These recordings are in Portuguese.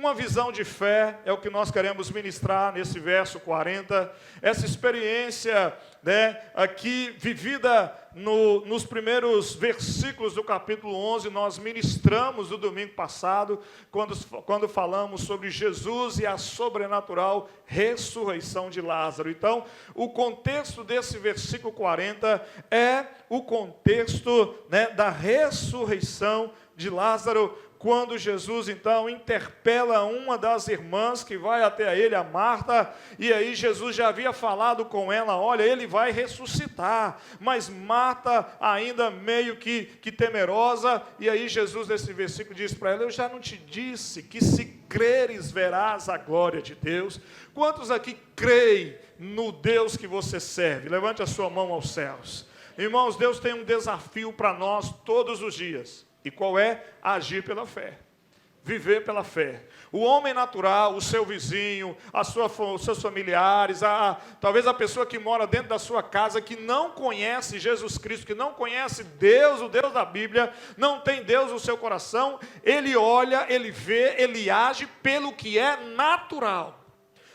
Uma visão de fé é o que nós queremos ministrar nesse verso 40. Essa experiência, né, aqui vivida nos primeiros versículos do capítulo 11, nós ministramos no domingo passado, quando falamos sobre Jesus e a sobrenatural ressurreição de Lázaro. Então, o contexto desse versículo 40 é o contexto, né, da ressurreição de Lázaro, quando Jesus, então, interpela uma das irmãs que vai até ele, a Marta, e aí Jesus já havia falado com ela, olha, ele vai ressuscitar, mas Marta ainda meio que temerosa, e aí Jesus, nesse versículo, diz para ela, eu já não te disse que se creres verás a glória de Deus? Quantos aqui creem no Deus que você serve? Levante a sua mão aos céus. Irmãos, Deus tem um desafio para nós todos os dias. E qual é? Agir pela fé. Viver pela fé. O homem natural, o seu vizinho, os seus familiares, talvez a pessoa que mora dentro da sua casa, que não conhece Jesus Cristo, que não conhece Deus, o Deus da Bíblia, não tem Deus no seu coração, ele olha, ele vê, ele age pelo que é natural.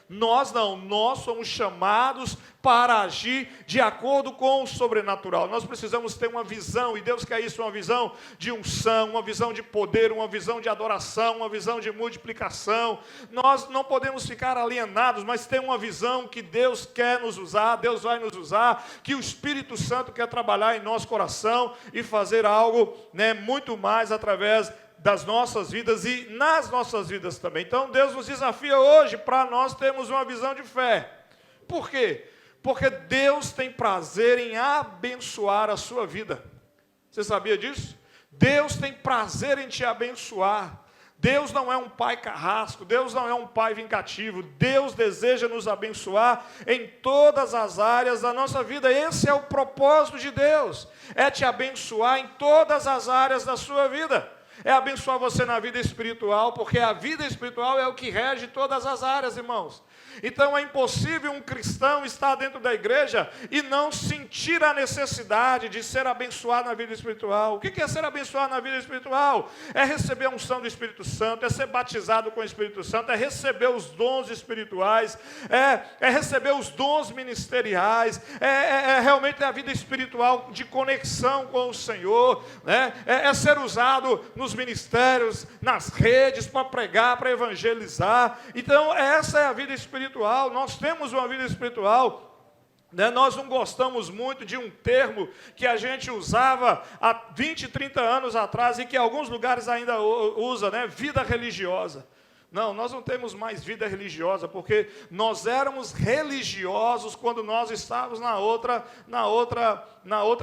Nós não, nós somos chamados para agir de acordo com o sobrenatural. Nós precisamos ter uma visão, e Deus quer isso, uma visão de unção, uma visão de poder, uma visão de adoração, uma visão de multiplicação. Nós não podemos ficar alienados, mas ter uma visão que Deus quer nos usar, Deus vai nos usar, que o Espírito Santo quer trabalhar em nosso coração e fazer algo, né, muito mais através das nossas vidas e nas nossas vidas também. Então Deus nos desafia hoje para nós termos uma visão de fé. Por quê? Porque Deus tem prazer em abençoar a sua vida. Você sabia disso? Deus tem prazer em te abençoar. Deus não é um pai carrasco, Deus não é um pai vingativo. Deus deseja nos abençoar em todas as áreas da nossa vida. Esse é o propósito de Deus, é te abençoar em todas as áreas da sua vida. É abençoar você na vida espiritual, porque a vida espiritual é o que rege todas as áreas, irmãos. Então é impossível um cristão estar dentro da igreja e não sentir a necessidade de ser abençoado na vida espiritual. O que é ser abençoado na vida espiritual? É receber a unção do Espírito Santo, é ser batizado com o Espírito Santo, é receber os dons espirituais, é receber os dons ministeriais, é realmente a vida espiritual de conexão com o Senhor, né? É ser usado nos ministérios, nas redes, para pregar, para evangelizar. Então essa é a vida espiritual. Nós temos uma vida espiritual, né? Nós não gostamos muito de um termo que a gente usava há 20, 30 anos atrás e que alguns lugares ainda usa, né? Vida religiosa. Não, nós não temos mais vida religiosa, porque nós éramos religiosos quando nós estávamos na outra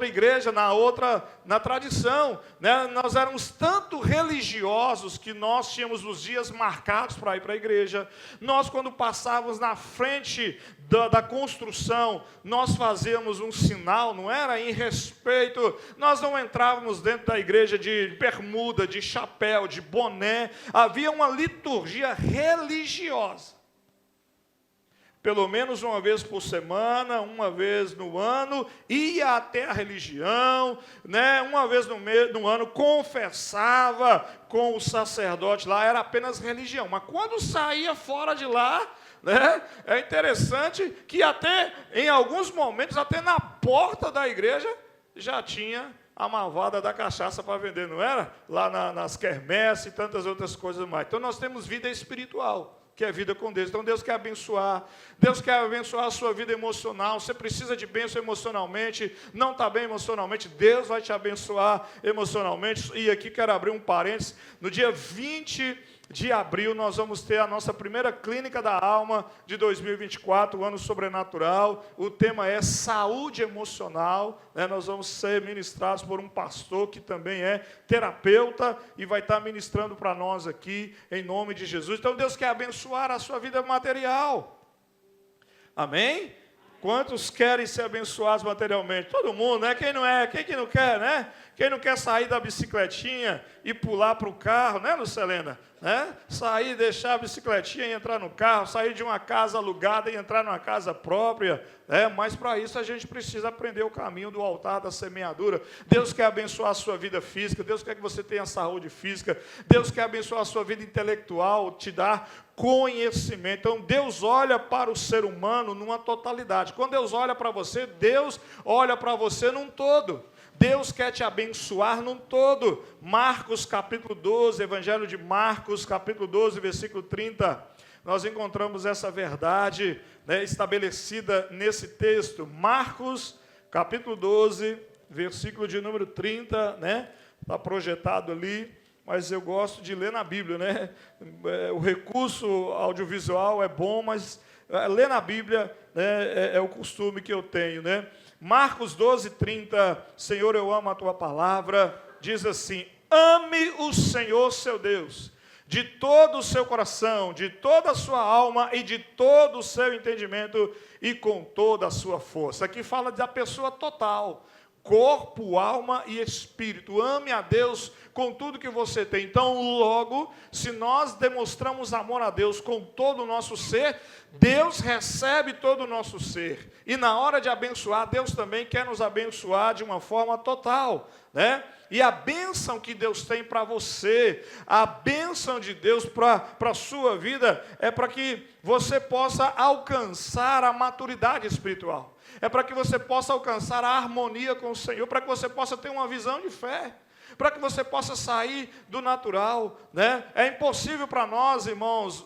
igreja, na tradição, né? Nós éramos tanto religiosos que nós tínhamos os dias marcados para ir para a igreja. Nós, quando passávamos na frente da construção, nós fazíamos um sinal, não era? Em respeito, nós não entrávamos dentro da igreja de bermuda, de chapéu, de boné. Havia uma liturgia religiosa. Pelo menos uma vez por semana, uma vez no ano, ia até a religião, né? Uma vez no ano, confessava com o sacerdote lá, era apenas religião. Mas quando saía fora de lá, né? É interessante que até, em alguns momentos, até na porta da igreja, já tinha a malvada da cachaça para vender, não era? Lá nas quermesses e tantas outras coisas mais. Então nós temos vida espiritual, que é vida com Deus. Então Deus quer abençoar a sua vida emocional. Você precisa de bênção emocionalmente, não está bem emocionalmente, Deus vai te abençoar emocionalmente. E aqui quero abrir um parênteses, no dia 20 de abril nós vamos ter a nossa primeira Clínica da Alma de 2024, o ano sobrenatural. O tema é saúde emocional, né? Nós vamos ser ministrados por um pastor que também é terapeuta e vai estar ministrando para nós aqui, em nome de Jesus. Então Deus quer abençoar a sua vida material. Amém? Quantos querem ser abençoados materialmente? Todo mundo, né? Quem não é? Quem que não quer, né? Quem não quer sair da bicicletinha e pular para o carro, né, Lucelena? Né? Sair, deixar a bicicletinha e entrar no carro, sair de uma casa alugada e entrar numa casa própria, né? Mas para isso a gente precisa aprender o caminho do altar da semeadura. Deus quer abençoar a sua vida física, Deus quer que você tenha saúde física, Deus quer abençoar a sua vida intelectual, te dar conhecimento. Então Deus olha para o ser humano numa totalidade. Quando Deus olha para você, Deus olha para você num todo. Deus quer te abençoar num todo. Marcos capítulo 12, Evangelho de Marcos capítulo 12, versículo 30. Nós encontramos essa verdade, né, estabelecida nesse texto. Marcos capítulo 12, versículo de número 30, né? Está projetado ali, mas eu gosto de ler na Bíblia, né? O recurso audiovisual é bom, mas ler na Bíblia, né, é o costume que eu tenho, né? Marcos 12, 30, Senhor, eu amo a tua palavra, diz assim: ame o Senhor seu Deus, de todo o seu coração, de toda a sua alma e de todo o seu entendimento e com toda a sua força. Aqui fala da pessoa total, corpo, alma e espírito. Ame a Deus com tudo que você tem. Então, logo, se nós demonstramos amor a Deus com todo o nosso ser, Deus recebe todo o nosso ser. E na hora de abençoar, Deus também quer nos abençoar de uma forma total, né? E a bênção que Deus tem para você, a bênção de Deus para a sua vida, é para que você possa alcançar a maturidade espiritual. É para que você possa alcançar a harmonia com o Senhor, para que você possa ter uma visão de fé, para que você possa sair do natural, né? É impossível para nós, irmãos,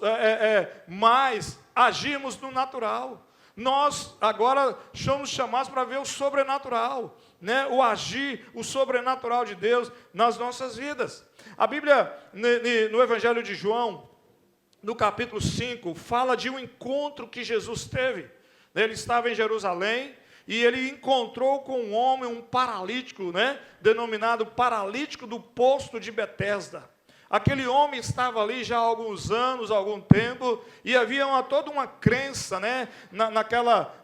mais agirmos no natural. Nós agora somos chamados para ver o sobrenatural, né? O agir, o sobrenatural de Deus nas nossas vidas. A Bíblia, no Evangelho de João, no capítulo 5, fala de um encontro que Jesus teve. Ele estava em Jerusalém e ele encontrou com um homem, um paralítico, né? Denominado paralítico do poço de Betesda. Aquele homem estava ali já há alguns anos, há algum tempo, e havia toda uma crença, né,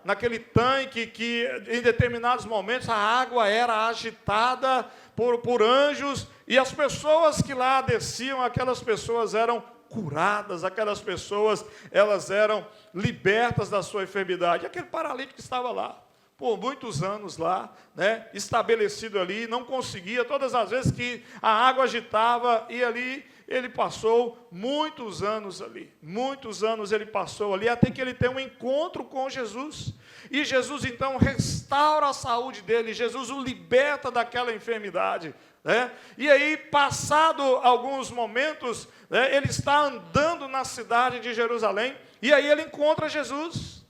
naquele tanque que em determinados momentos a água era agitada por anjos, e as pessoas que lá desciam, aquelas pessoas eram curadas, aquelas pessoas, elas eram libertas da sua enfermidade. Aquele paralítico estava lá, por muitos anos lá, né, estabelecido ali, não conseguia, todas as vezes que a água agitava, e ali ele passou muitos anos ali, muitos anos ele passou ali, até que ele tem um encontro com Jesus, e Jesus então restaura a saúde dele, Jesus o liberta daquela enfermidade, né? E aí, passado alguns momentos, né, ele está andando na cidade de Jerusalém, e aí ele encontra Jesus.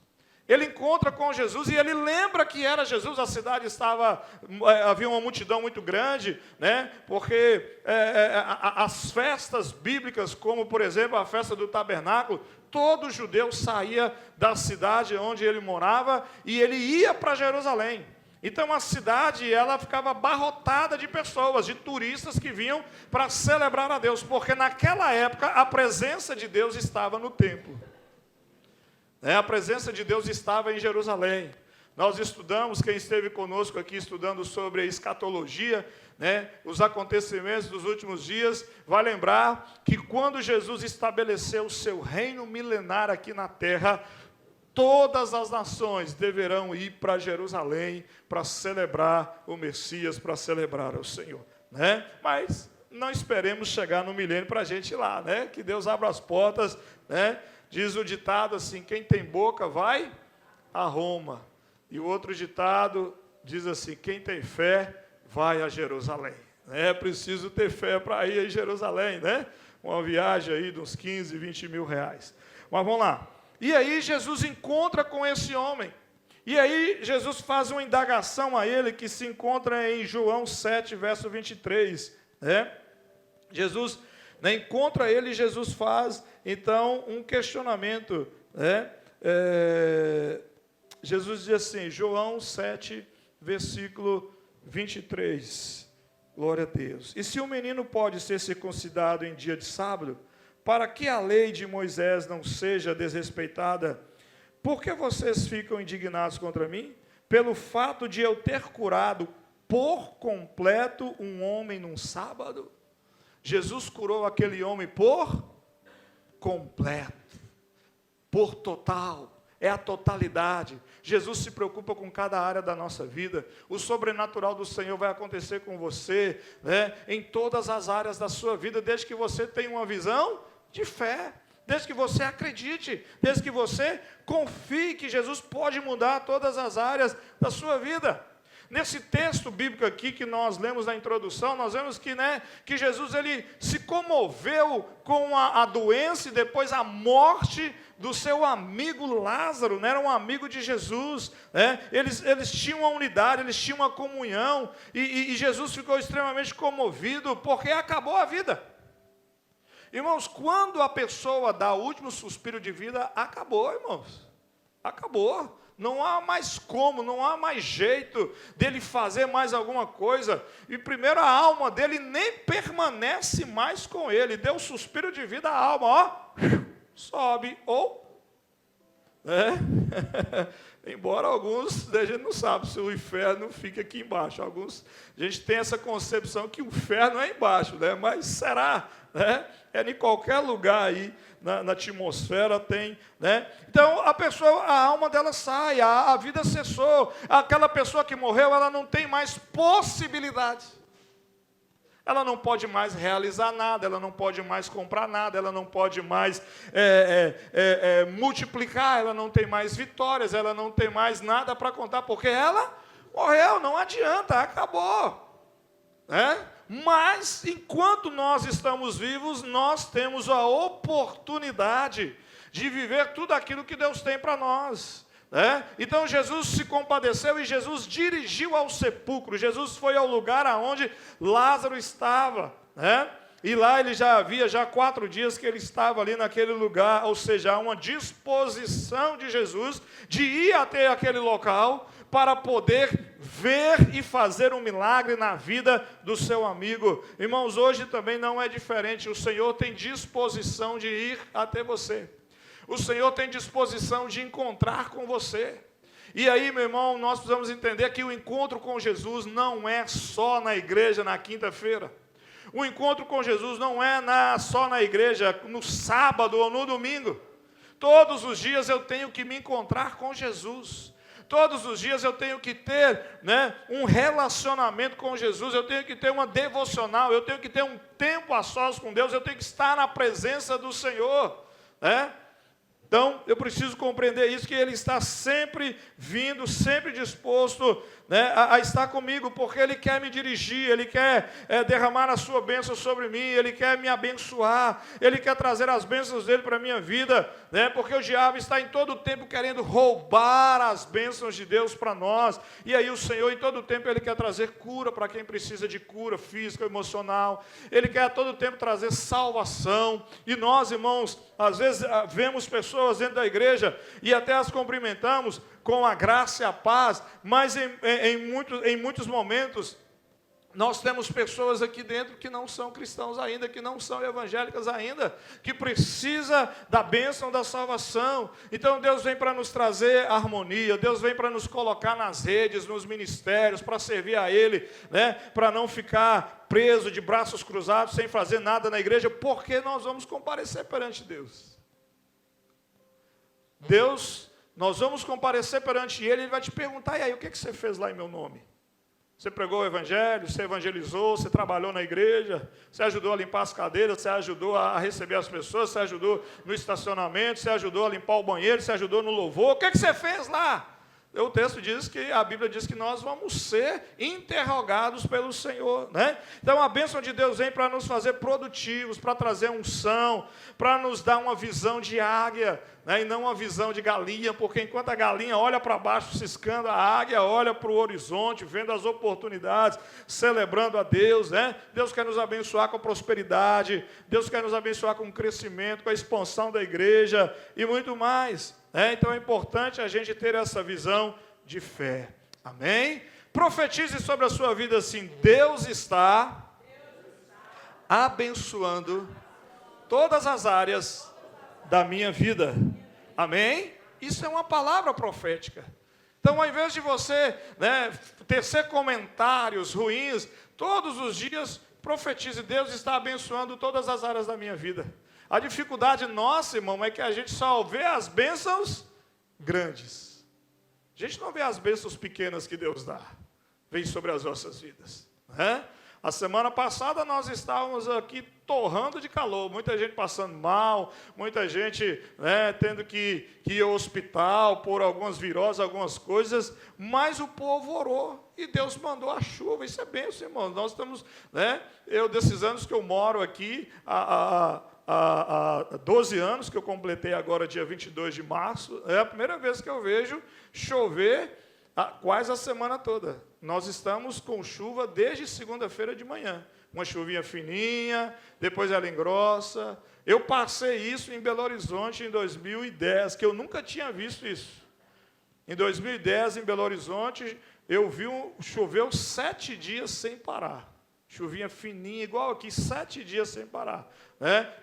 Ele encontra com Jesus e ele lembra que era Jesus. A cidade havia uma multidão muito grande, né? Porque as festas bíblicas, como por exemplo a festa do tabernáculo, todo judeu saía da cidade onde ele morava e ele ia para Jerusalém. Então a cidade, ela ficava abarrotada de pessoas, de turistas que vinham para celebrar a Deus, porque naquela época a presença de Deus estava no templo. A presença de Deus estava em Jerusalém. Nós estudamos, quem esteve conosco aqui estudando sobre a escatologia, né, os acontecimentos dos últimos dias, vai lembrar que quando Jesus estabeleceu o seu reino milenar aqui na terra, todas as nações deverão ir para Jerusalém para celebrar o Messias, para celebrar o Senhor, né? Mas não esperemos chegar no milênio para a gente ir lá, né? Que Deus abra as portas, né? Diz o ditado assim: quem tem boca vai a Roma. E o outro ditado diz assim: quem tem fé vai a Jerusalém. É preciso ter fé para ir a Jerusalém, né? Uma viagem aí de uns 15, 20 mil reais. Mas vamos lá. E aí Jesus encontra com esse homem. E aí Jesus faz uma indagação a ele que se encontra em João 7, verso 23. Né? Jesus, né, encontra ele e Jesus faz, então, um questionamento. Né? Jesus diz assim, João 7, versículo 23. Glória a Deus. E se o menino pode ser circuncidado em dia de sábado, para que a lei de Moisés não seja desrespeitada, por que vocês ficam indignados contra mim? Pelo fato de eu ter curado por completo um homem num sábado? Jesus curou aquele homem por completo, por total. É a totalidade. Jesus se preocupa com cada área da nossa vida. O sobrenatural do Senhor vai acontecer com você, né, em todas as áreas da sua vida, desde que você tenha uma visão de fé, desde que você acredite, desde que você confie que Jesus pode mudar todas as áreas da sua vida. Nesse texto bíblico aqui que nós lemos na introdução, nós vemos que, que Jesus ele se comoveu com a doença e depois a morte do seu amigo Lázaro, era um amigo de Jesus, eles tinham uma unidade, eles tinham uma comunhão, e Jesus ficou extremamente comovido, porque acabou a vida. Irmãos, quando a pessoa dá o último suspiro de vida, acabou, irmãos, acabou. Não há mais como, não há mais jeito dele fazer mais alguma coisa. E primeiro a alma dele nem permanece mais com ele. Deu um suspiro de vida, a alma, sobe, embora alguns, a gente não sabe se o inferno fica aqui embaixo. Alguns, a gente tem essa concepção que o inferno é embaixo, mas será? É em qualquer lugar aí, na atmosfera tem, Então, a alma dela sai, a vida cessou. Aquela pessoa que morreu, ela não tem mais possibilidade. Ela não pode mais realizar nada, ela não pode mais comprar nada, ela não pode mais multiplicar, ela não tem mais vitórias, ela não tem mais nada para contar, porque ela morreu, não adianta, acabou. Mas, enquanto nós estamos vivos, nós temos a oportunidade de viver tudo aquilo que Deus tem para nós. Então, Jesus se compadeceu e Jesus dirigiu ao sepulcro. Jesus foi ao lugar aonde Lázaro estava. E lá ele já havia 4 dias que ele estava ali naquele lugar, ou seja, há uma disposição de Jesus de ir até aquele local para poder ver e fazer um milagre na vida do seu amigo. Irmãos, hoje também não é diferente. O Senhor tem disposição de ir até você. O Senhor tem disposição de encontrar com você. E aí, meu irmão, nós precisamos entender que o encontro com Jesus não é só na igreja na quinta-feira. O encontro com Jesus não é só na igreja no sábado ou no domingo. Todos os dias eu tenho que me encontrar com Jesus. Todos os dias eu tenho que ter um relacionamento com Jesus, eu tenho que ter uma devocional, eu tenho que ter um tempo a sós com Deus, eu tenho que estar na presença do Senhor. Então, eu preciso compreender isso, que Ele está sempre vindo, sempre disposto a estar comigo, porque Ele quer me dirigir, Ele quer derramar a sua bênção sobre mim, Ele quer me abençoar, Ele quer trazer as bênçãos dEle para a minha vida, porque o diabo está em todo o tempo querendo roubar as bênçãos de Deus para nós, e aí o Senhor em todo o tempo Ele quer trazer cura para quem precisa de cura física, emocional, Ele quer a todo tempo trazer salvação, e nós, irmãos, às vezes vemos pessoas dentro da igreja e até as cumprimentamos com a graça e a paz, mas em muitos momentos nós temos pessoas aqui dentro que não são cristãos ainda, que não são evangélicas ainda, que precisa da bênção da salvação. Então Deus vem para nos trazer harmonia, Deus vem para nos colocar nas redes, nos ministérios, para servir a Ele, para não ficar preso de braços cruzados, sem fazer nada na igreja, porque nós vamos comparecer perante Deus. Nós vamos comparecer perante Ele, Ele vai te perguntar, e aí, o que você fez lá em meu nome? Você pregou o evangelho, você evangelizou, você trabalhou na igreja, você ajudou a limpar as cadeiras, você ajudou a receber as pessoas, você ajudou no estacionamento, você ajudou a limpar o banheiro, você ajudou no louvor, o que você fez lá? O texto diz que, a Bíblia diz que nós vamos ser interrogados pelo Senhor, Então a bênção de Deus vem para nos fazer produtivos, para trazer unção, para nos dar uma visão de águia, e não uma visão de galinha, porque enquanto a galinha olha para baixo ciscando, a águia olha para o horizonte, vendo as oportunidades, celebrando a Deus, Deus quer nos abençoar com a prosperidade, Deus quer nos abençoar com o crescimento, com a expansão da igreja e muito mais. Então é importante a gente ter essa visão de fé. Amém? Profetize sobre a sua vida assim: Deus está abençoando todas as áreas da minha vida. Amém? Isso é uma palavra profética. Então, ao invés de você, tecer comentários ruins, todos os dias profetize: Deus está abençoando todas as áreas da minha vida. A dificuldade nossa, irmão, é que a gente só vê as bênçãos grandes. A gente não vê as bênçãos pequenas que Deus dá. Vem sobre as nossas vidas. A semana passada nós estávamos aqui torrando de calor, muita gente passando mal, muita gente tendo que ir ao hospital por algumas viroses, algumas coisas, mas o povo orou e Deus mandou a chuva. Isso é bênção, irmão. Nós estamos, eu desses anos que eu moro aqui, há 12 anos, que eu completei agora dia 22 de março, é a primeira vez que eu vejo chover quase a semana toda. Nós estamos com chuva desde segunda-feira de manhã. Uma chuvinha fininha, depois ela engrossa. Eu passei isso em Belo Horizonte em 2010, que eu nunca tinha visto isso. Em 2010, em Belo Horizonte, eu vi choveu 7 dias sem parar. Chuvinha fininha, igual aqui, 7 dias sem parar.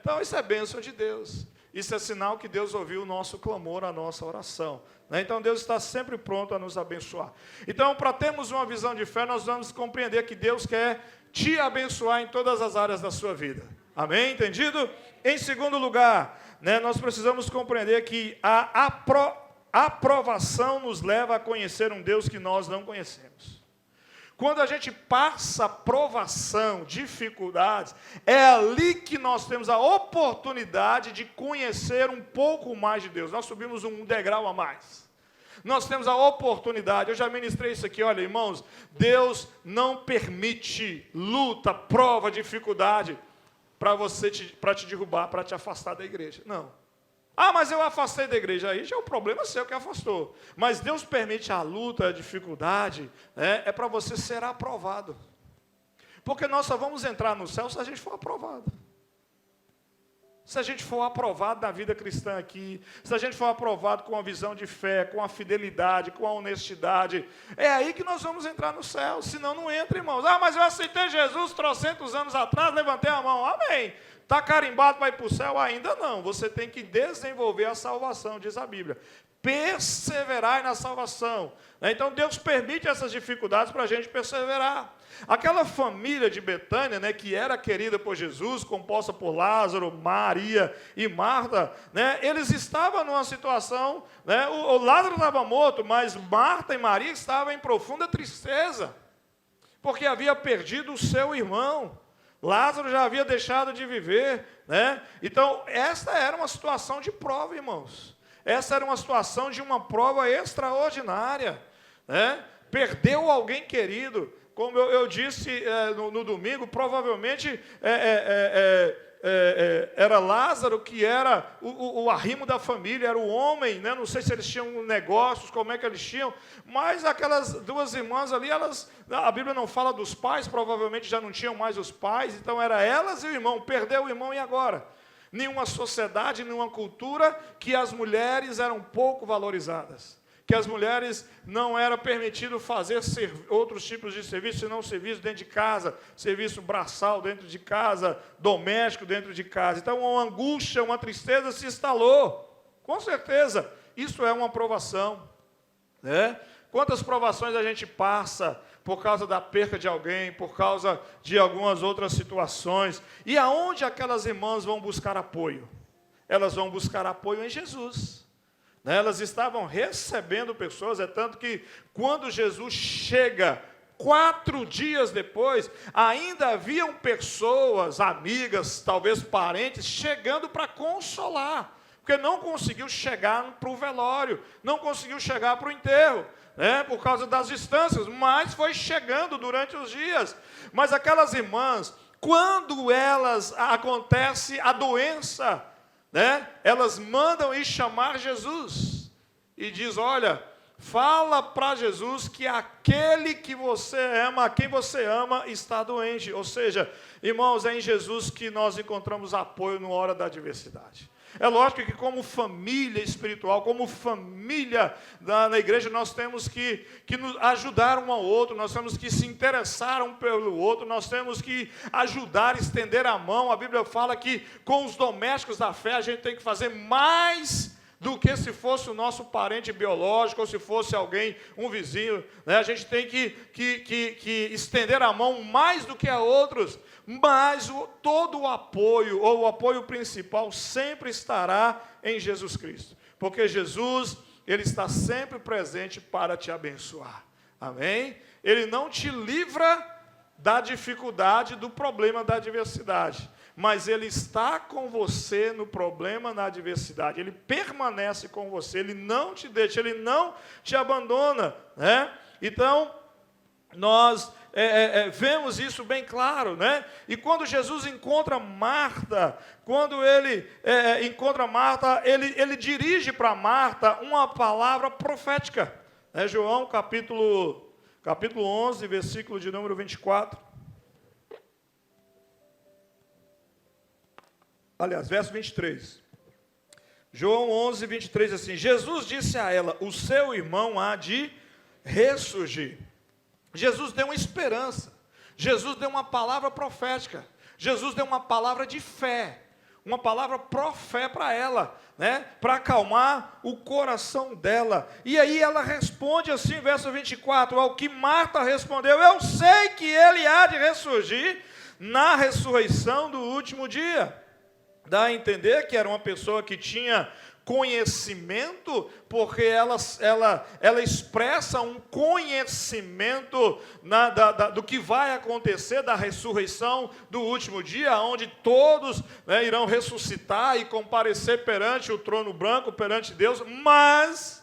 Então, isso é bênção de Deus. Isso é sinal que Deus ouviu o nosso clamor, a nossa oração. Então, Deus está sempre pronto a nos abençoar. Então, para termos uma visão de fé, nós vamos compreender que Deus quer te abençoar em todas as áreas da sua vida. Amém? Entendido? Em segundo lugar, nós precisamos compreender que a aprovação nos leva a conhecer um Deus que nós não conhecemos. Quando a gente passa provação, dificuldades, é ali que nós temos a oportunidade de conhecer um pouco mais de Deus. Nós subimos um degrau a mais. Nós temos a oportunidade, eu já ministrei isso aqui, olha, irmãos, Deus não permite luta, prova, dificuldade para te derrubar, para te afastar da igreja. Não. Mas eu afastei da igreja. Aí já é o problema seu que afastou. Mas Deus permite a luta, a dificuldade, é para você ser aprovado. Porque nós só vamos entrar no céu se a gente for aprovado. Se a gente for aprovado na vida cristã aqui, se a gente for aprovado com a visão de fé, com a fidelidade, com a honestidade, é aí que nós vamos entrar no céu. Senão não entra, irmãos. Mas eu aceitei Jesus 300 anos atrás, levantei a mão. Amém. Está carimbado para ir para o céu? Ainda não. Você tem que desenvolver a salvação, diz a Bíblia. Perseverar na salvação. Então, Deus permite essas dificuldades para a gente perseverar. Aquela família de Betânia, que era querida por Jesus, composta por Lázaro, Maria e Marta, eles estavam numa situação, o Lázaro estava morto, mas Marta e Maria estavam em profunda tristeza, porque havia perdido o seu irmão. Lázaro já havia deixado de viver, Então, esta era uma situação de prova, irmãos. Essa era uma situação de uma prova extraordinária, Perdeu alguém querido. Como eu disse no domingo, provavelmente era Lázaro que era o arrimo da família, era o homem, não sei se eles tinham negócios, como é que eles tinham, mas aquelas duas irmãs ali, a Bíblia não fala dos pais, provavelmente já não tinham mais os pais, então era elas e o irmão, perdeu o irmão e agora? Nenhuma sociedade, nenhuma cultura que as mulheres eram pouco valorizadas. Que as mulheres não era permitido fazer outros tipos de serviço, senão serviço dentro de casa, serviço braçal dentro de casa, doméstico dentro de casa. Então, uma angústia, uma tristeza se instalou. Com certeza, isso é uma provação. Quantas provações a gente passa por causa da perca de alguém, por causa de algumas outras situações. E aonde aquelas irmãs vão buscar apoio? Elas vão buscar apoio em Jesus. Elas estavam recebendo pessoas, tanto que quando Jesus chega, 4 dias depois, ainda haviam pessoas, amigas, talvez parentes, chegando para consolar, porque não conseguiu chegar para o velório, não conseguiu chegar para o enterro, por causa das distâncias, mas foi chegando durante os dias. Mas aquelas irmãs, quando acontece a doença, elas mandam ir chamar Jesus e diz: olha, fala para Jesus que aquele que você ama, a quem você ama, está doente. Ou seja, irmãos, é em Jesus que nós encontramos apoio na hora da adversidade. É lógico que como família espiritual, como família na igreja, nós temos que nos ajudar um ao outro, nós temos que se interessar um pelo outro, nós temos que ajudar, estender a mão. A Bíblia fala que com os domésticos da fé a gente tem que fazer mais do que se fosse o nosso parente biológico, ou se fosse alguém, um vizinho, né? A gente tem que estender a mão mais do que a outros, mas todo o apoio, ou o apoio principal, sempre estará em Jesus Cristo, porque Jesus, Ele está sempre presente para te abençoar, amém? Ele não te livra da dificuldade, do problema, da adversidade, mas Ele está com você no problema, na adversidade. Ele permanece com você, Ele não te deixa, Ele não te abandona, né? Então, nós vemos isso bem claro, né? E quando Jesus encontra Marta, ele dirige para Marta uma palavra profética, né? João capítulo 11, versículo de número 24. Aliás, verso 23. João 11, 23, assim: Jesus disse a ela: o seu irmão há de ressurgir. Jesus deu uma esperança. Jesus deu uma palavra profética. Jesus deu uma palavra de fé. Uma palavra pró-fé para ela, né? Para acalmar o coração dela. E aí ela responde assim, verso 24, ao que Marta respondeu: eu sei que ele há de ressurgir na ressurreição do último dia. Dá a entender que era uma pessoa que tinha conhecimento, porque ela expressa um conhecimento do que vai acontecer, da ressurreição do último dia, onde todos, né, irão ressuscitar e comparecer perante o trono branco, perante Deus, mas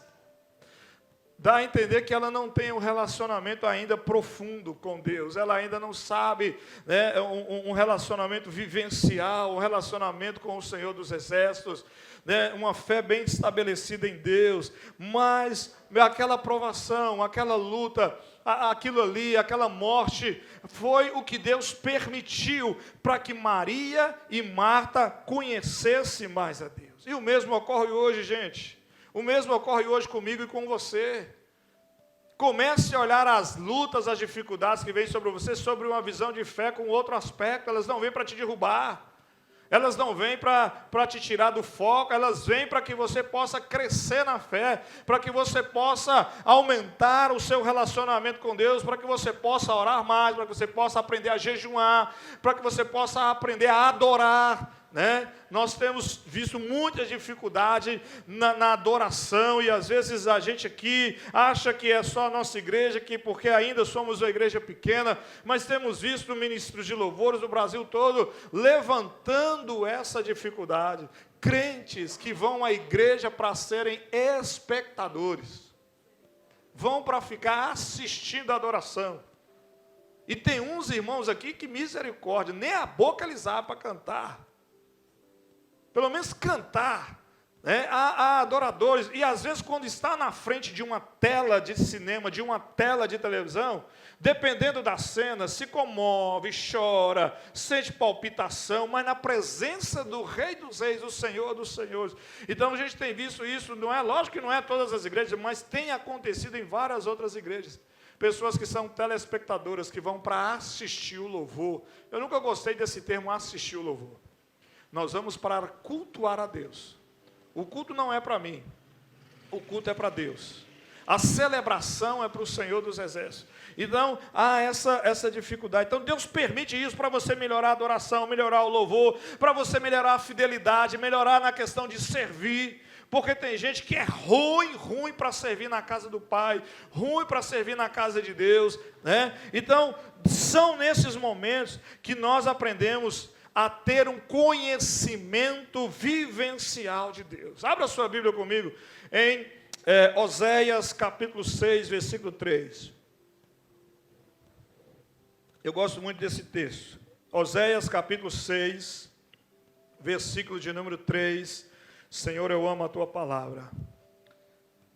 dá a entender que ela não tem um relacionamento ainda profundo com Deus, ela ainda não sabe, né, um relacionamento vivencial, um relacionamento com o Senhor dos Exércitos, né, uma fé bem estabelecida em Deus, mas aquela provação, aquela luta, aquilo ali, aquela morte, foi o que Deus permitiu para que Maria e Marta conhecessem mais a Deus. E o mesmo ocorre hoje, gente. O mesmo ocorre hoje comigo e com você. Comece a olhar as lutas, as dificuldades que vêm sobre você, sobre uma visão de fé com outro aspecto. Elas não vêm para te derrubar. Elas não vêm para te tirar do foco, elas vêm para que você possa crescer na fé, para que você possa aumentar o seu relacionamento com Deus, para que você possa orar mais, para que você possa aprender a jejuar, para que você possa aprender a adorar, né? Nós temos visto muita dificuldade na adoração, e às vezes a gente aqui acha que é só a nossa igreja, que porque ainda somos uma igreja pequena, mas temos visto ministros de louvores do Brasil todo levantando essa dificuldade. Crentes que vão à igreja para serem espectadores, vão para ficar assistindo a adoração. E tem uns irmãos aqui que, misericórdia, nem a boca eles abrem para cantar. Pelo menos cantar, né? Há adoradores, e às vezes quando está na frente de uma tela de cinema, de uma tela de televisão, dependendo da cena, se comove, chora, sente palpitação, mas na presença do Rei dos Reis, do Senhor dos Senhores. Então a gente tem visto isso, não é, lógico que não é todas as igrejas, mas tem acontecido em várias outras igrejas. Pessoas que são telespectadoras, que vão para assistir o louvor. Eu nunca gostei desse termo, assistir o louvor. Nós vamos para cultuar a Deus. O culto não é para mim, o culto é para Deus. A celebração é para o Senhor dos Exércitos. Então, há essa dificuldade. Então, Deus permite isso para você melhorar a adoração, melhorar o louvor, para você melhorar a fidelidade, melhorar na questão de servir. Porque tem gente que é ruim para servir na casa do Pai, ruim para servir na casa de Deus, né? Então, são nesses momentos que nós aprendemos a ter um conhecimento vivencial de Deus. Abra sua Bíblia comigo em Oséias capítulo 6, versículo 3. Eu gosto muito desse texto. Oséias capítulo 6, versículo de número 3. Senhor, eu amo a tua palavra.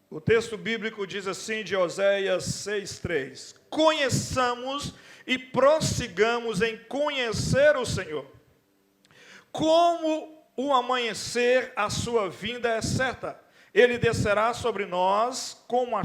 O texto bíblico diz assim, de Oséias 6, 3. Conheçamos e prossigamos em conhecer o Senhor. Como o amanhecer, a sua vinda é certa. Ele descerá sobre nós como a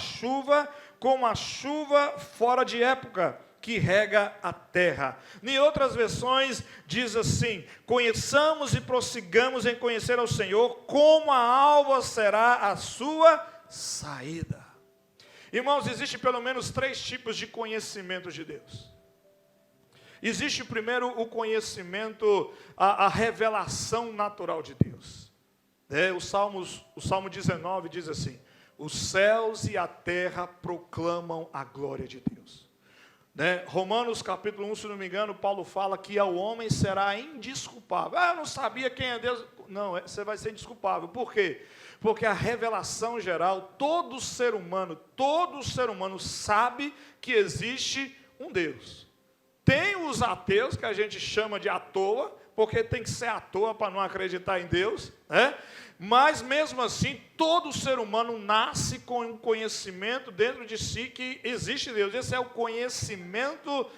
chuva fora de época, que rega a terra. Em outras versões diz assim: conheçamos e prossigamos em conhecer ao Senhor, como a alva será a sua saída. Irmãos, existe pelo menos 3 tipos de conhecimento de Deus. Existe primeiro o conhecimento, a revelação natural de Deus. O Salmo 19 diz assim: os céus e a terra proclamam a glória de Deus. Romanos capítulo 1, se não me engano, Paulo fala que ao homem será indesculpável. Eu não sabia quem é Deus. Não, você vai ser indesculpável. Por quê? Porque a revelação geral, todo ser humano sabe que existe um Deus. Tem os ateus, que a gente chama de à toa, porque tem que ser à toa para não acreditar em Deus, mas mesmo assim, todo ser humano nasce com um conhecimento dentro de si que existe Deus. Esse é o conhecimento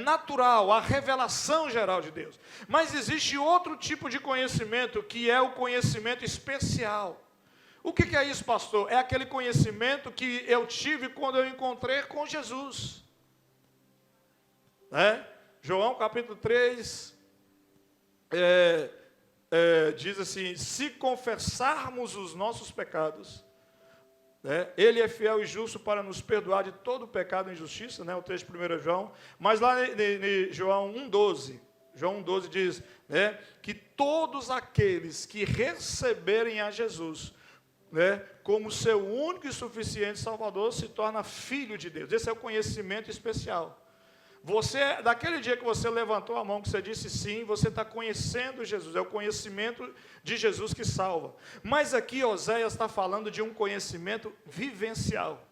natural, a revelação geral de Deus. Mas existe outro tipo de conhecimento, que é o conhecimento especial. O que é isso, pastor? É aquele conhecimento que eu tive quando eu encontrei com Jesus. João capítulo 3, diz assim: se confessarmos os nossos pecados, Ele é fiel e justo para nos perdoar de todo pecado e injustiça, o texto de 1 João. Mas lá em João 1,12 diz que todos aqueles que receberem a Jesus como seu único e suficiente Salvador se torna filho de Deus. Esse é o conhecimento especial. Você, daquele dia que você levantou a mão, que você disse sim, você está conhecendo Jesus. É o conhecimento de Jesus que salva. Mas aqui Oséias está falando de um conhecimento vivencial.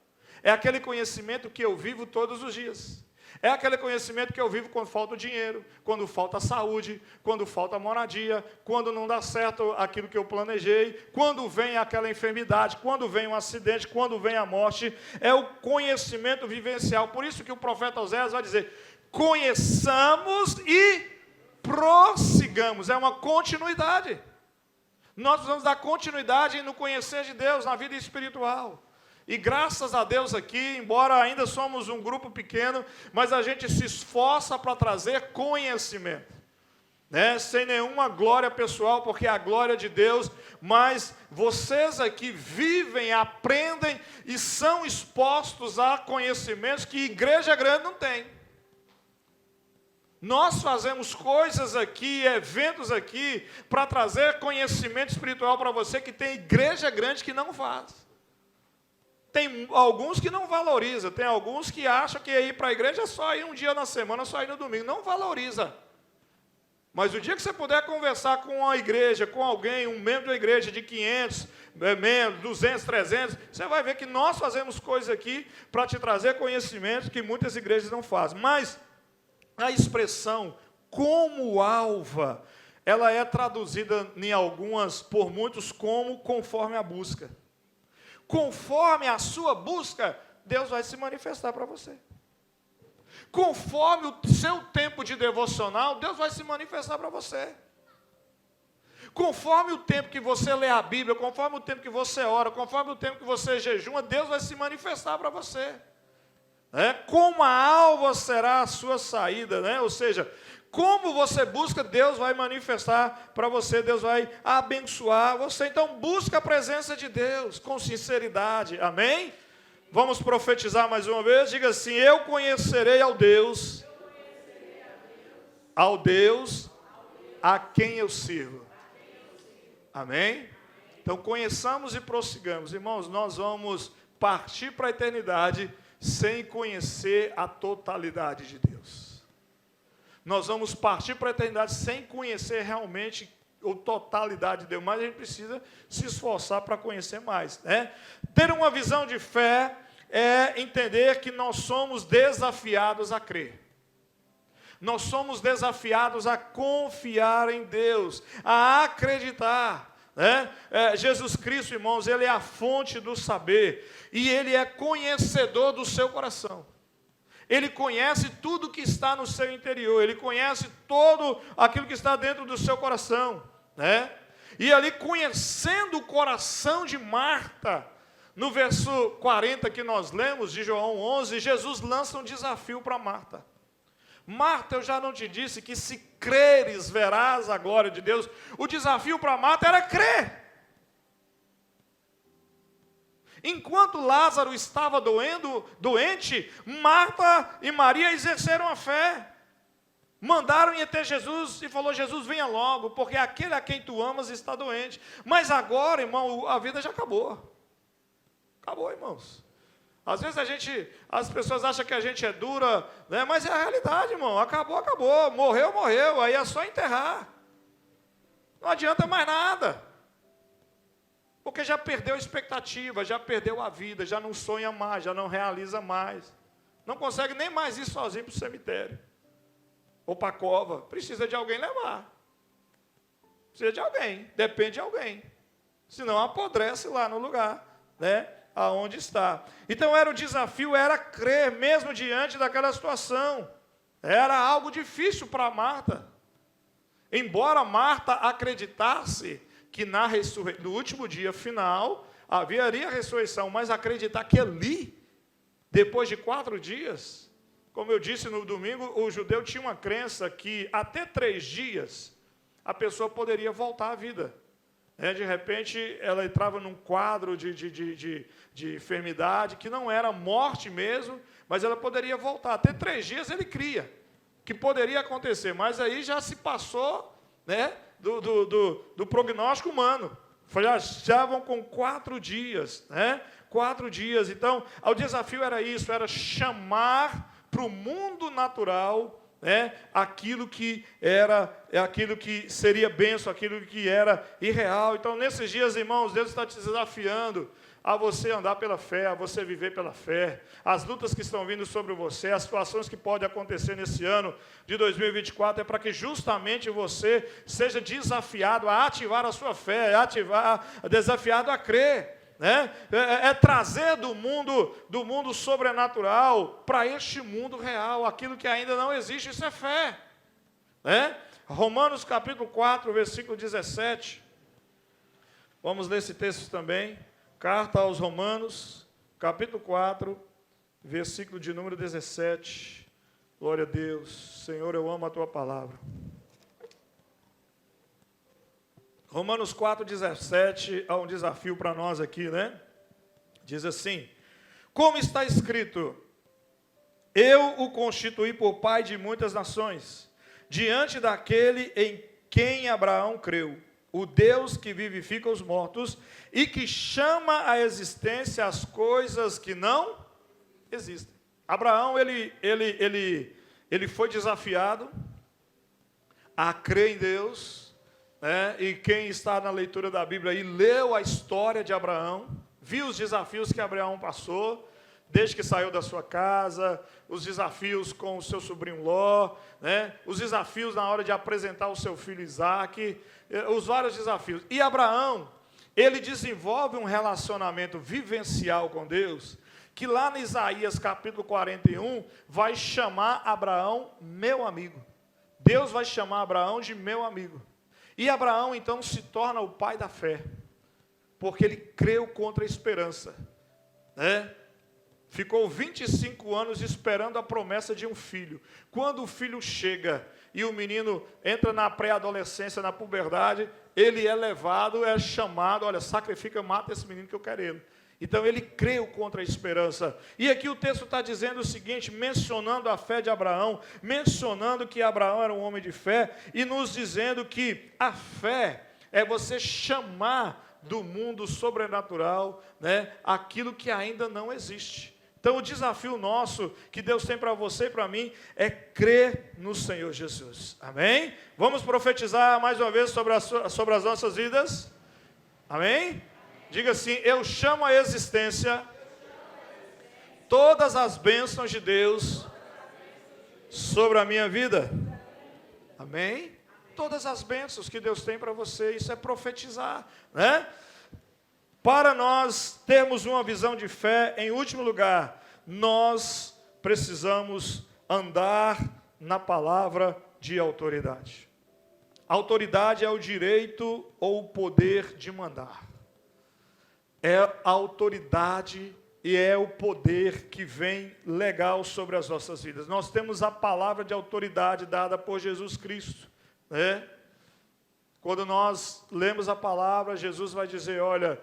É aquele conhecimento que eu vivo todos os dias. É aquele conhecimento que eu vivo quando falta o dinheiro, quando falta a saúde, quando falta a moradia, quando não dá certo aquilo que eu planejei, quando vem aquela enfermidade, quando vem um acidente, quando vem a morte. É o conhecimento vivencial. Por isso que o profeta Oséias vai dizer: conheçamos e prossigamos. É uma continuidade. Nós precisamos dar continuidade no conhecer de Deus, na vida espiritual. E graças a Deus aqui, embora ainda somos um grupo pequeno, mas a gente se esforça para trazer conhecimento, sem nenhuma glória pessoal, porque é a glória de Deus, mas vocês aqui vivem, aprendem e são expostos a conhecimentos que igreja grande não tem. Nós fazemos coisas aqui, eventos aqui, para trazer conhecimento espiritual para você, que tem igreja grande que não faz. Tem alguns que não valorizam, tem alguns que acham que ir para a igreja é só ir um dia na semana, só ir no domingo. Não valoriza. Mas o dia que você puder conversar com a igreja, com alguém, um membro da igreja de 500 membros, 200, 300, você vai ver que nós fazemos coisas aqui para te trazer conhecimento que muitas igrejas não fazem. Mas a expressão como alva, ela é traduzida em algumas, por muitos, como conforme a busca. Conforme a sua busca, Deus vai se manifestar para você. Conforme o seu tempo de devocional, Deus vai se manifestar para você. Conforme o tempo que você lê a Bíblia, conforme o tempo que você ora, conforme o tempo que você jejuma, Deus vai se manifestar para você. Como a alva será a sua saída, ou seja, como você busca, Deus vai manifestar para você, Deus vai abençoar você. Então busca a presença de Deus com sinceridade, amém? Vamos profetizar mais uma vez, diga assim: eu conhecerei ao Deus a quem eu sirvo, amém? Então conheçamos e prossigamos, irmãos. Nós vamos partir para a eternidade sem conhecer a totalidade de Deus. Nós vamos partir para a eternidade sem conhecer realmente a totalidade de Deus, mas a gente precisa se esforçar para conhecer mais. Ter uma visão de fé é entender que nós somos desafiados a crer. Nós somos desafiados a confiar em Deus, a acreditar. Jesus Cristo, irmãos, Ele é a fonte do saber e Ele é conhecedor do seu coração. Ele conhece tudo que está no seu interior, Ele conhece todo aquilo que está dentro do seu coração, E ali, conhecendo o coração de Marta, No verso 40 que nós lemos, de João 11, Jesus lança um desafio para Marta. Marta, eu já não te disse que se creres verás a glória de Deus? O desafio para Marta era crer. Enquanto Lázaro estava doente, Marta e Maria exerceram a fé. Mandaram ir até Jesus e falou: Jesus, venha logo, porque aquele a quem tu amas está doente. Mas agora, irmão, a vida já acabou. Acabou, irmãos. Às vezes as pessoas acham que a gente é dura, né? Mas é a realidade, irmão. Acabou, acabou. Morreu, morreu. Aí é só enterrar. Não adianta mais nada. Porque já perdeu a expectativa, já perdeu a vida, já não sonha mais, já não realiza mais. Não consegue nem mais ir sozinho para o cemitério. Ou para a cova. Precisa de alguém levar. Precisa de alguém. Depende de alguém. Senão apodrece lá no lugar, né? Aonde está. Então o desafio era crer, mesmo diante daquela situação. Era algo difícil para Marta. Embora Marta acreditasse que no último dia final haveria a ressurreição, mas acreditar que ali, depois de 4 dias, como eu disse no domingo, o judeu tinha uma crença que até 3 dias a pessoa poderia voltar à vida. De repente, ela entrava num quadro de enfermidade, que não era morte mesmo, mas ela poderia voltar. Até 3 dias ele cria que poderia acontecer, mas aí já se passou, né, do prognóstico humano. Já estavam com 4 dias, né? 4 dias. Então, o desafio era isso, era chamar para o mundo natural, aquilo que aquilo que seria bênção, aquilo que era irreal. Então, nesses dias, irmãos, Deus está te desafiando a você andar pela fé, a você viver pela fé. As lutas que estão vindo sobre você, as situações que podem acontecer nesse ano de 2024, é para que justamente você seja desafiado a ativar a sua fé, desafiado a crer. É trazer do mundo sobrenatural para este mundo real, aquilo que ainda não existe. Isso é fé. Romanos capítulo 4, versículo 17. Vamos ler esse texto também. Carta aos Romanos, capítulo 4, versículo de número 17. Glória a Deus. Senhor, eu amo a tua palavra. Romanos 4, 17, há um desafio para nós aqui, né? Diz assim: como está escrito, eu o constituí por pai de muitas nações, diante daquele em quem Abraão creu, o Deus que vivifica os mortos e que chama à existência as coisas que não existem. Abraão, ele foi desafiado a crer em Deus, e quem está na leitura da Bíblia e leu a história de Abraão, viu os desafios que Abraão passou, desde que saiu da sua casa, os desafios com o seu sobrinho Ló, os desafios na hora de apresentar o seu filho Isaque, os vários desafios. E Abraão, ele desenvolve um relacionamento vivencial com Deus, que lá no Isaías capítulo 41, vai chamar Abraão meu amigo. Deus vai chamar Abraão de meu amigo. E Abraão, então, se torna o pai da fé, porque ele creu contra a esperança, Ficou 25 anos esperando a promessa de um filho. Quando o filho chega e o menino entra na pré-adolescência, na puberdade, ele é levado, é chamado: olha, sacrifica, mata esse menino que eu quero ele. Então ele creu contra a esperança. E aqui o texto está dizendo o seguinte, mencionando a fé de Abraão, mencionando que Abraão era um homem de fé, e nos dizendo que a fé é você chamar do mundo sobrenatural, aquilo que ainda não existe. Então o desafio nosso, que Deus tem para você e para mim, é crer no Senhor Jesus. Amém? Vamos profetizar mais uma vez sobre as nossas vidas? Amém? Diga assim: eu chamo à existência todas as bênçãos de Deus sobre a minha vida. Amém? Todas as bênçãos que Deus tem para você, isso é profetizar, Para nós termos uma visão de fé, em último lugar, nós precisamos andar na palavra de autoridade. Autoridade é o direito ou o poder de mandar. é a autoridade e é o poder que vem legal sobre as nossas vidas. Nós temos a palavra de autoridade dada por Jesus Cristo, né? Quando nós lemos a palavra, Jesus vai dizer, olha,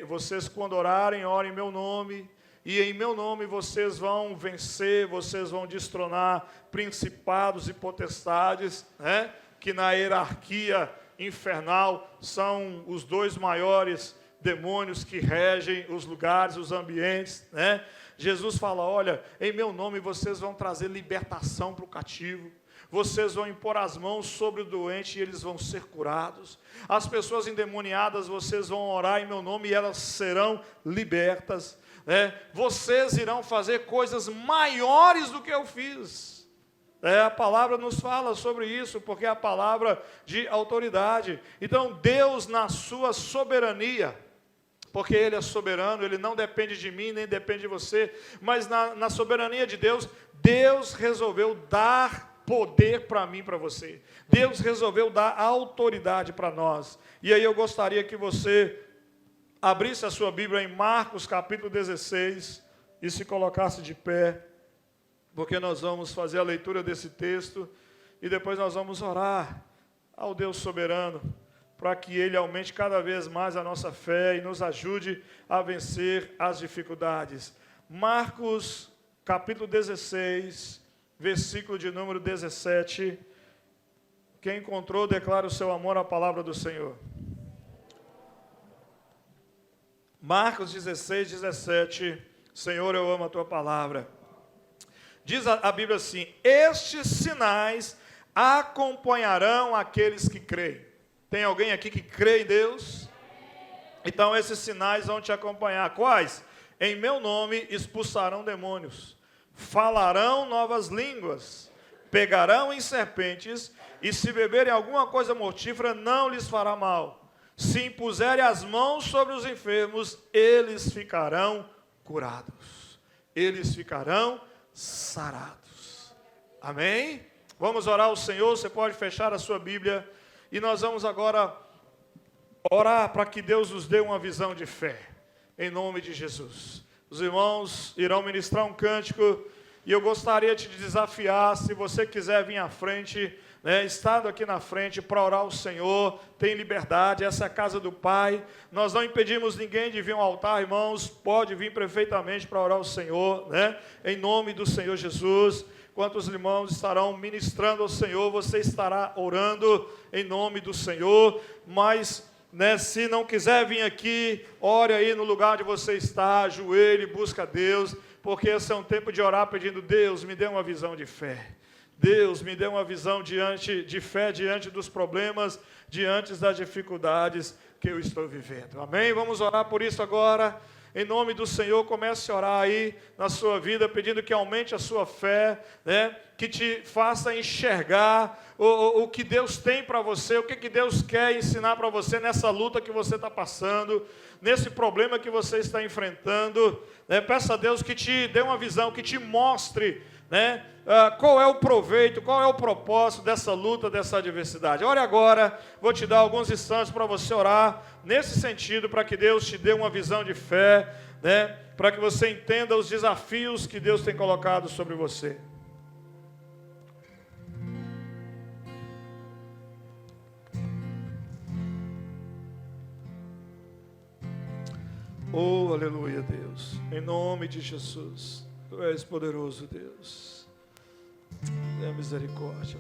vocês quando orarem, orem em meu nome, e em meu nome vocês vão vencer, vocês vão destronar principados e potestades, né? Que na hierarquia infernal são os dois maiores demônios que regem os lugares, os ambientes, né? Jesus fala, olha, em meu nome vocês vão trazer libertação para o cativo, vocês vão impor as mãos sobre o doente e eles vão ser curados. As pessoas endemoniadas, vocês vão orar em meu nome e elas serão libertas, né? Vocês irão fazer coisas maiores do que eu fiz. A palavra nos fala sobre isso, porque é a palavra de autoridade. Então, Deus, na sua soberania, porque Ele é soberano, Ele não depende de mim, nem depende de você, mas na soberania de Deus, Deus resolveu dar poder para mim e para você. Deus resolveu dar autoridade para nós. E aí eu gostaria que você abrisse a sua Bíblia em Marcos capítulo 16 e se colocasse de pé, porque nós vamos fazer a leitura desse texto e depois nós vamos orar ao Deus soberano, para que Ele aumente cada vez mais a nossa fé e nos ajude a vencer as dificuldades. Marcos capítulo 16, versículo de número 17. Quem encontrou, declara o seu amor à palavra do Senhor. Marcos 16, 17. Senhor, eu amo a tua palavra. Diz a Bíblia assim: estes sinais acompanharão aqueles que creem. Tem alguém aqui que crê em Deus? Então esses sinais vão te acompanhar. Quais? Em meu nome expulsarão demônios, falarão novas línguas, pegarão em serpentes, e se beberem alguma coisa mortífera, não lhes fará mal. Se impuserem as mãos sobre os enfermos, eles ficarão curados. Eles ficarão sarados. Amém? Vamos orar ao Senhor. Você pode fechar a sua Bíblia. E nós vamos agora orar para que Deus nos dê uma visão de fé. Em nome de Jesus. Os irmãos irão ministrar um cântico. E eu gostaria de te desafiar, se você quiser vir à frente, né, estado aqui na frente para orar ao Senhor, tem liberdade, essa é a casa do Pai. Nós não impedimos ninguém de vir ao altar, irmãos, pode vir perfeitamente para orar ao Senhor, né, em nome do Senhor Jesus. Enquanto os irmãos estarão ministrando ao Senhor, você estará orando em nome do Senhor, mas se não quiser vir aqui, ore aí no lugar onde você está, ajoelhe, busca Deus, porque esse é um tempo de orar pedindo: Deus, me dê uma visão de fé. Deus, me dê uma visão de fé diante dos problemas, diante das dificuldades que eu estou vivendo. Amém? Vamos orar por isso agora. Em nome do Senhor, comece a orar aí na sua vida, pedindo que aumente a sua fé, né? Que te faça enxergar o que Deus tem para você, o que Deus quer ensinar para você nessa luta que você está passando, nesse problema que você está enfrentando, né? Peça a Deus que te dê uma visão, que te mostre, né? Qual é o proveito, qual é o propósito dessa luta, dessa adversidade. Ore agora, vou te dar alguns instantes para você orar nesse sentido, para que Deus te dê uma visão de fé, né? Para que você entenda os desafios que Deus tem colocado sobre você. Oh, aleluia, Deus, em nome de Jesus, Tu és poderoso, Deus. Tenha misericórdia.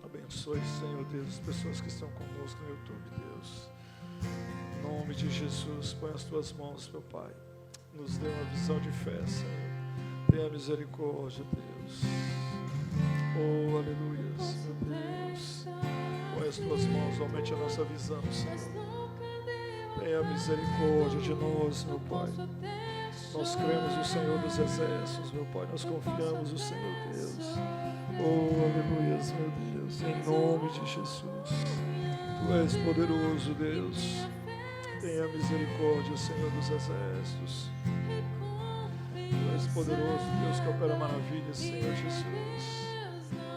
Abençoe, Senhor Deus, as pessoas que estão conosco no YouTube, Deus. Em nome de Jesus, põe as Tuas mãos, meu Pai. Nos dê uma visão de fé, Senhor. Tenha misericórdia, Deus. Oh, aleluia, Senhor Deus. Põe as Tuas mãos, aumente a nossa visão, Senhor. Tenha misericórdia de nós, meu Pai. Nós cremos no Senhor dos Exércitos, meu Pai. Nós confiamos no Senhor Deus. Oh, aleluia, meu Deus. Em nome de Jesus. Tu és poderoso, Deus. Tenha misericórdia, Senhor dos Exércitos. Tu és poderoso, Deus, que opera maravilhas, Senhor Jesus.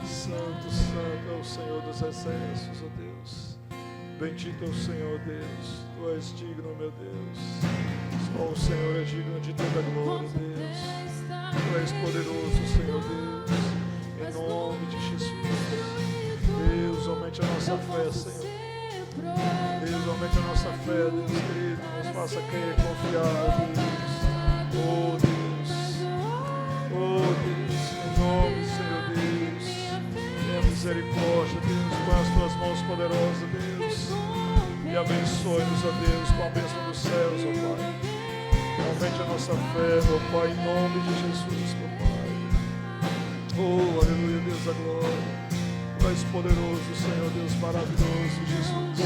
Santo, santo é o Senhor dos Exércitos, ó Deus. Bendito é o Senhor, Deus. Tu és digno, meu Deus. Só o Senhor é digno de toda glória, Deus. Tu és poderoso, Senhor Deus. Em nome de Jesus. Deus, aumente a nossa fé, Senhor. Deus, aumente a nossa fé, Deus querido. Nos faça crer, confiar, Deus. Oh, Deus. Oh, Deus. Em nome do Senhor, Deus. Tenha misericórdia, Deus. Com as tuas mãos poderosas, Deus. E abençoe-nos, ó Deus, com a bênção dos céus, ó Pai. Aumente a nossa fé, meu Pai, em nome de Jesus, meu Pai. Oh, aleluia, Deus da glória. Tu és poderoso, Senhor, Deus maravilhoso, Jesus.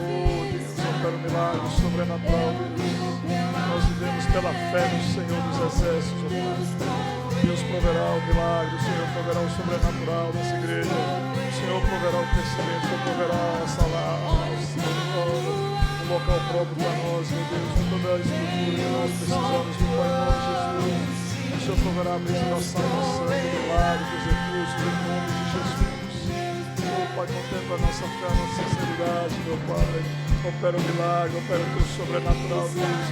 Oh, Deus, opera um milagre sobrenatural, Deus. Nós vivemos pela fé no Senhor dos exércitos, ó Pai. Deus proverá o milagre, o Senhor proverá o sobrenatural dessa igreja. O Senhor proverá o crescimento, o Senhor proverá a salário, um local próprio para nós, meu Deus, com toda a estrutura que nós precisamos, meu Pai, em nome de Jesus. O Senhor proverá a bênção da salvação, do milagre, dos recursos, em nome de Jesus. Oh, Pai, contempla a nossa fé, a nossa sinceridade, meu Pai. Opera o milagre, opera o teu sobrenatural, Deus.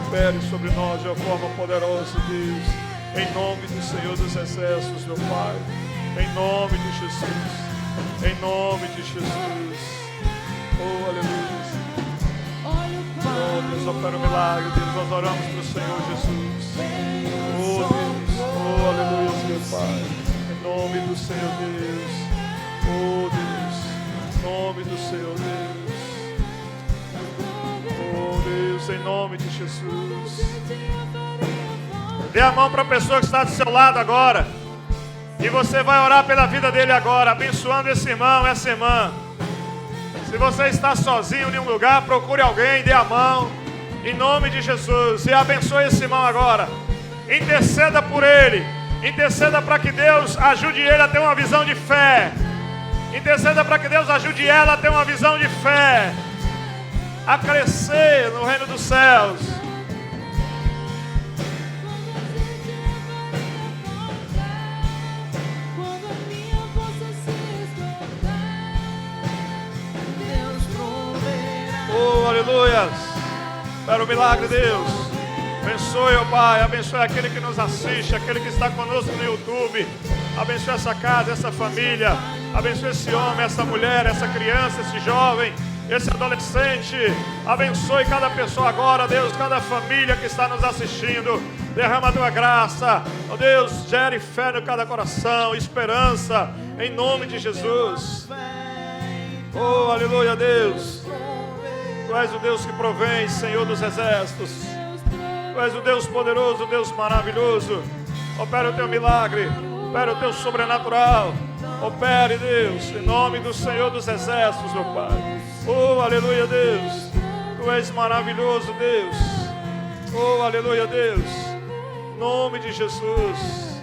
Opere sobre nós de uma forma poderosa, Deus. Em nome do Senhor dos exércitos, meu Pai. Em nome de Jesus. Em nome de Jesus. Oh, aleluia. Oh, Deus, opera o milagre, Deus. Nós oramos para o Senhor Jesus. Oh, Deus. Oh, aleluia, meu Pai. Em nome do Senhor Deus. Oh, Deus. Em nome do Senhor Deus. Oh, Deus, em nome de Jesus. Dê a mão para a pessoa que está do seu lado agora. E você vai orar pela vida dele agora, abençoando esse irmão, essa irmã. Se você está sozinho em um lugar, procure alguém, dê a mão. Em nome de Jesus. E abençoe esse irmão agora. Interceda por ele. Interceda para que Deus ajude ele a ter uma visão de fé. Interceda para que Deus ajude ela a ter uma visão de fé. A crescer no reino dos céus. Oh, aleluia. Espera o milagre, Deus. Abençoe, ó Pai. Abençoe aquele que nos assiste, aquele que está conosco no YouTube. Abençoe essa casa, essa família. Abençoe esse homem, essa mulher, essa criança, esse jovem, esse adolescente. Abençoe cada pessoa agora, Deus, cada família que está nos assistindo. Derrama a tua graça. Ó Deus, gere fé no cada coração, esperança, em nome de Jesus. Oh, aleluia, Deus. Tu és o Deus que provém, Senhor dos exércitos. Tu és o Deus poderoso, o Deus maravilhoso. Opera o teu milagre, opera o teu sobrenatural. Opere, Deus, em nome do Senhor dos exércitos, meu Pai. Oh, aleluia, Deus. Tu és maravilhoso, Deus. Oh, aleluia, Deus. Em nome de Jesus.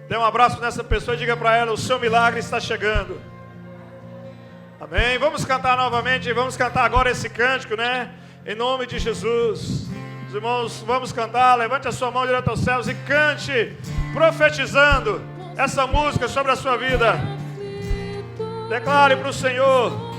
Dê um abraço nessa pessoa e diga para ela: o seu milagre está chegando. Amém? Vamos cantar novamente, vamos cantar agora esse cântico, né? Em nome de Jesus. Os irmãos, vamos cantar, levante a sua mão direto aos céus e cante, profetizando essa música sobre a sua vida. Declare para o Senhor.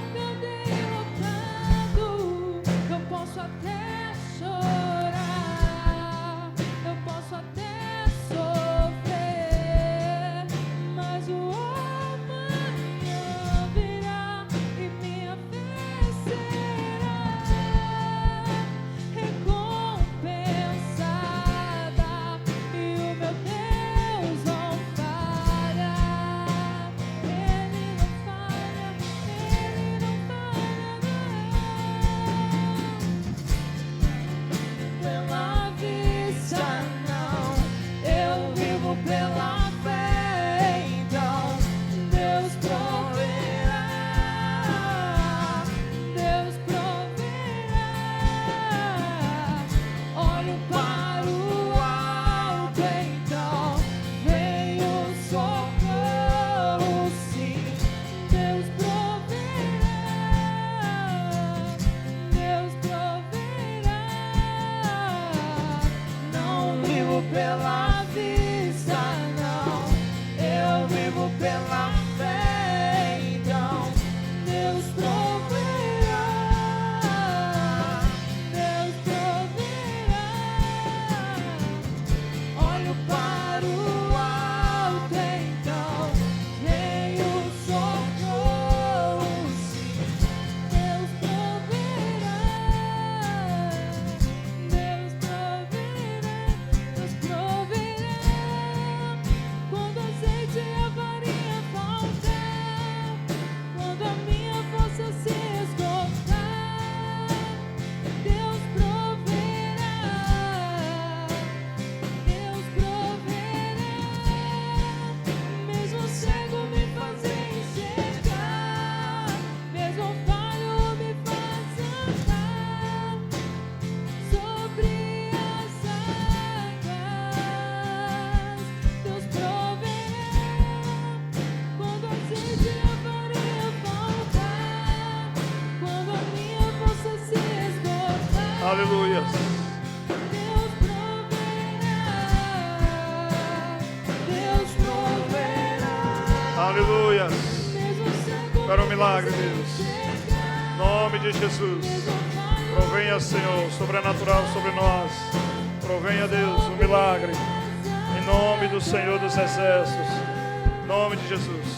Aleluia. Aleluia. Para o milagre, Deus. Em nome de Jesus. Provenha, Senhor, sobrenatural sobre nós. Provenha, Deus, o milagre. Em nome do Senhor dos Exércitos. Em nome de Jesus.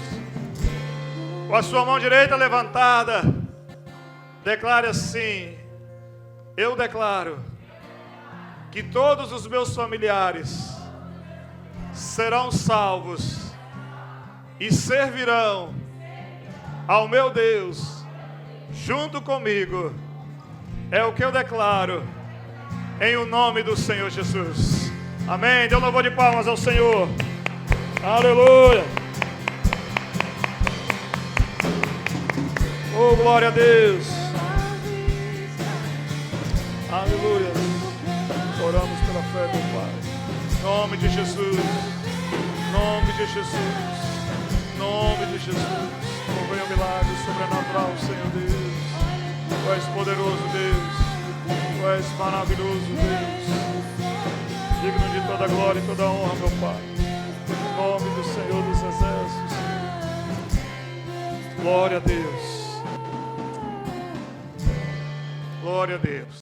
Com a sua mão direita levantada, declare assim: eu declaro que todos os meus familiares serão salvos e servirão ao meu Deus junto comigo. É o que eu declaro em o nome do Senhor Jesus. Amém. Dê um louvor de palmas ao Senhor. Aleluia. Oh, glória a Deus. Aleluia. Oramos pela fé do Pai. Em nome de Jesus. Em nome de Jesus. Em nome de Jesus. Provenha o milagre sobrenatural, Senhor Deus. Tu és poderoso, Deus. Tu és maravilhoso, Deus. Digno de toda glória e toda honra, meu Pai. Em nome do Senhor dos Exércitos. Glória a Deus. Glória a Deus.